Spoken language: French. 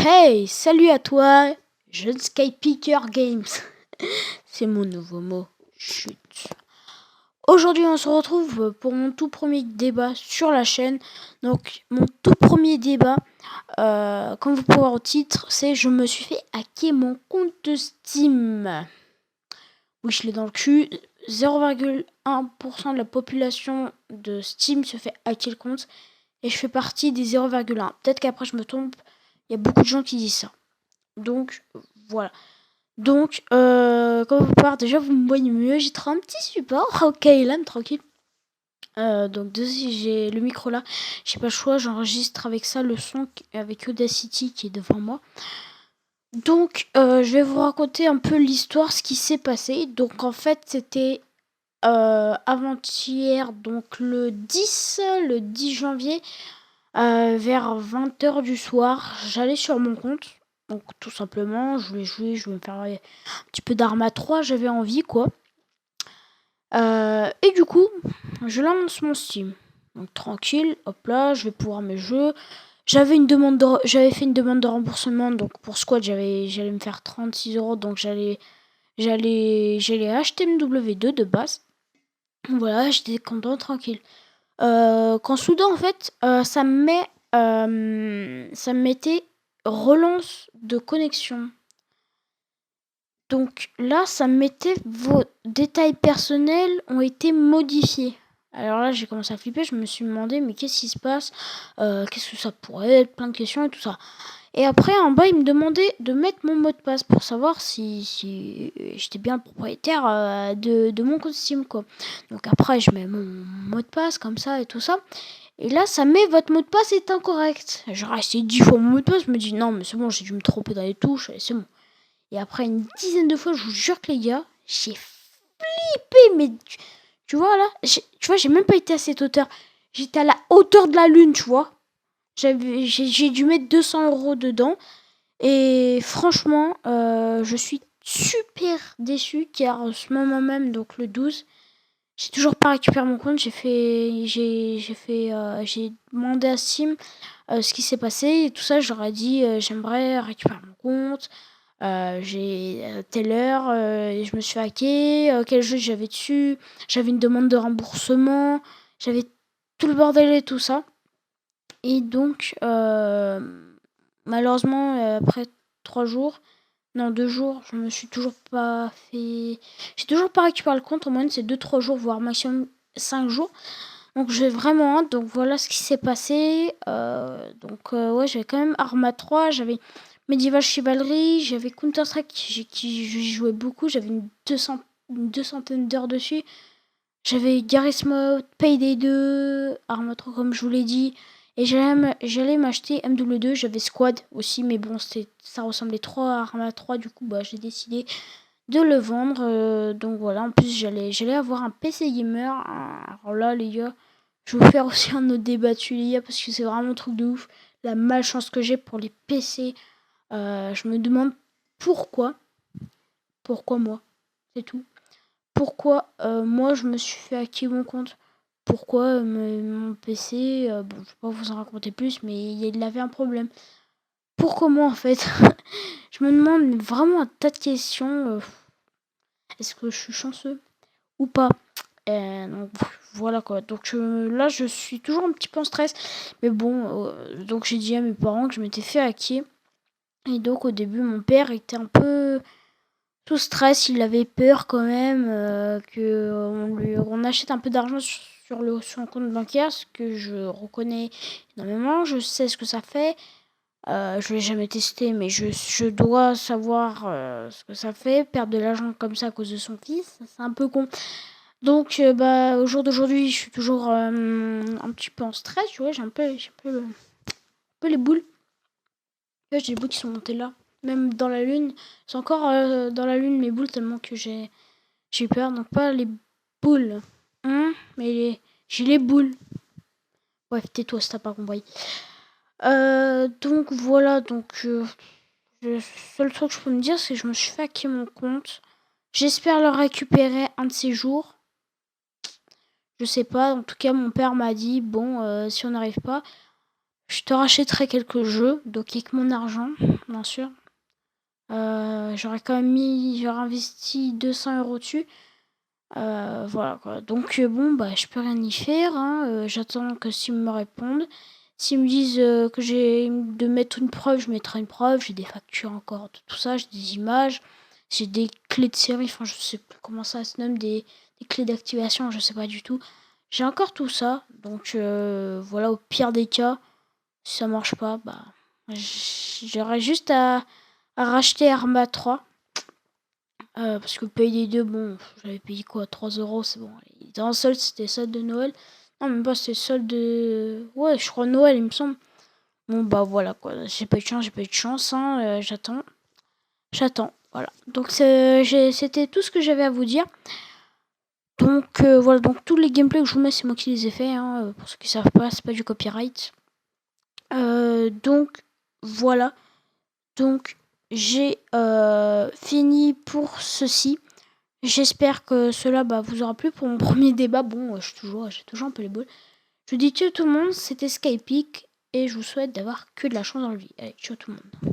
Hey, salut à toi, jeune Skypicker Games. C'est mon nouveau mot. Chut. Aujourd'hui, on se retrouve pour mon tout premier débat sur la chaîne. Donc, mon tout premier débat, comme vous pouvez voir au titre, c'est je me suis fait hacker mon compte Steam. Oui, je l'ai dans le cul. 0,1% de la population de Steam se fait hacker le compte. Et je fais partie des 0,1. Peut-être qu'après je me trompe. Il y a beaucoup de gens qui disent ça. Donc, voilà. Donc, comme vous pouvez voir, déjà, vous me voyez mieux. J'ai un petit support. Ok, là, tranquille. Donc, j'ai le micro là. J'ai pas le choix. J'enregistre avec ça le son avec Audacity qui est devant moi. Donc, je vais vous raconter un peu l'histoire, ce qui s'est passé. Donc, en fait, c'était avant-hier, donc le 10 janvier, vers 20h du soir. J'allais sur mon compte. Donc tout simplement, je voulais jouer, je voulais me faire un petit peu d'Arma 3, j'avais envie quoi. Et du coup, je lance mon Steam. Donc tranquille, hop là, je vais pouvoir mes jeux. J'avais fait une demande de remboursement, donc pour Squad, j'allais me faire 36€, donc j'allais acheter MW2 de base. Voilà, j'étais content, tranquille. Quand soudain, en fait, ça me mettait relance de connexion. Donc là, ça me mettait vos détails personnels ont été modifiés. Alors là, j'ai commencé à flipper, je me suis demandé, mais qu'est-ce qui se passe? Qu'est-ce que ça pourrait être? Plein de questions et tout ça. Et après, en bas, il me demandait de mettre mon mot de passe pour savoir si j'étais bien le propriétaire de mon compte Steam, quoi. Donc après, je mets mon mot de passe comme ça et tout ça. Et là, ça met votre mot de passe est incorrect. J'ai resté 10 fois mon mot de passe, je me dis non, mais c'est bon, j'ai dû me tromper dans les touches, et c'est bon. Et après une dizaine de fois, je vous jure que les gars, j'ai flippé, mais tu vois là, j'ai même pas été à cette hauteur. J'étais à la hauteur de la lune, tu vois. J'ai dû mettre 200€ dedans. Et franchement, je suis super déçu car en ce moment même, donc le 12, j'ai toujours pas récupéré mon compte. J'ai demandé à Steam ce qui s'est passé et tout ça. J'aurais dit j'aimerais récupérer mon compte. J'ai telle heure, et je me suis hacké. Quel jeu j'avais dessus? J'avais une demande de remboursement. J'avais tout le bordel et tout ça. Et donc, malheureusement, après 3 jours, non 2 jours, je me suis toujours pas fait... J'ai toujours pas récupéré le compte, en moyenne c'est 2-3 jours, voire maximum 5 jours. Donc j'ai vraiment hâte, donc voilà ce qui s'est passé. Ouais, j'avais quand même Arma 3, j'avais Medieval Chivalry, j'avais Counter-Strike qui j'y jouais beaucoup, j'avais une centaine d'heures dessus. J'avais Garry's Mod, Payday 2, Arma 3 comme je vous l'ai dit. Et j'allais m'acheter MW2, j'avais Squad aussi, mais bon, ça ressemblait trop à Arma 3, du coup, j'ai décidé de le vendre. Donc voilà, en plus, j'allais avoir un PC gamer. Alors là, les gars, je vais vous faire aussi un autre débat dessus, les gars, parce que c'est vraiment un truc de ouf. La malchance que j'ai pour les PC. Je me demande pourquoi. Pourquoi moi? C'est tout. Pourquoi moi, je me suis fait hacker mon compte? Pourquoi mon PC, bon, je vais pas vous en raconter plus, mais il avait un problème. Pourquoi moi, en fait? Je me demande vraiment un tas de questions. Est-ce que je suis chanceux ou pas? Donc voilà quoi. Donc là, je suis toujours un petit peu en stress. Mais bon, donc j'ai dit à mes parents que je m'étais fait hacker. Et donc au début, mon père était un peu sous stress. Il avait peur quand même qu'on achète un peu d'argent sur son compte bancaire, ce que je reconnais énormément. Je sais ce que ça fait. Je l'ai jamais testé, mais je dois savoir ce que ça fait. Perdre de l'argent comme ça à cause de son fils, c'est un peu con. Donc, au jour d'aujourd'hui, je suis toujours un petit peu en stress, tu vois. J'ai un peu les boules. Là, j'ai les boules qui sont montées là. Même dans la lune. C'est encore dans la lune mes boules tellement que j'ai eu peur. Donc, pas les boules. Mais j'ai les boules. Bref, tais-toi si t'as pas compris. Donc, voilà. Donc, le seul truc que je peux me dire, c'est que je me suis fait hacker mon compte. J'espère le récupérer un de ces jours. Je sais pas, en tout cas mon père m'a dit bon si on n'arrive pas, je te rachèterai quelques jeux, donc avec mon argent, bien sûr. J'aurais investi 200 € dessus. Voilà quoi. Donc bon, bah je peux rien y faire. Hein. J'attends que Steam me réponde. S'ils me disent que j'ai de mettre une preuve, je mettrai une preuve. J'ai des factures encore de tout ça, j'ai des images, j'ai des clés de série. Enfin, je sais plus comment ça se nomme, des clés d'activation, je sais pas du tout. J'ai encore tout ça. Donc voilà, au pire des cas, si ça marche pas, bah j'aurais juste à racheter Arma 3. Parce que le Payday 2, bon, j'avais payé quoi, 3 €, c'est bon. Il était en solde, c'était solde de Noël. Non, même pas, c'était solde de. Ouais, je crois Noël, il me semble. Bon, bah voilà quoi, j'ai pas eu de chance, hein, j'attends, voilà. Donc c'était tout ce que j'avais à vous dire. Donc voilà, donc tous les gameplays que je vous mets, c'est moi qui les ai faits, hein, pour ceux qui savent pas, c'est pas du copyright. Donc voilà, donc j'ai fini pour ceci. J'espère que cela vous aura plu pour mon premier débat. Bon, j'ai toujours un peu les boules. Je vous dis ciao tout le monde, c'était Skypic et je vous souhaite d'avoir que de la chance dans le vie. Allez, ciao tout le monde.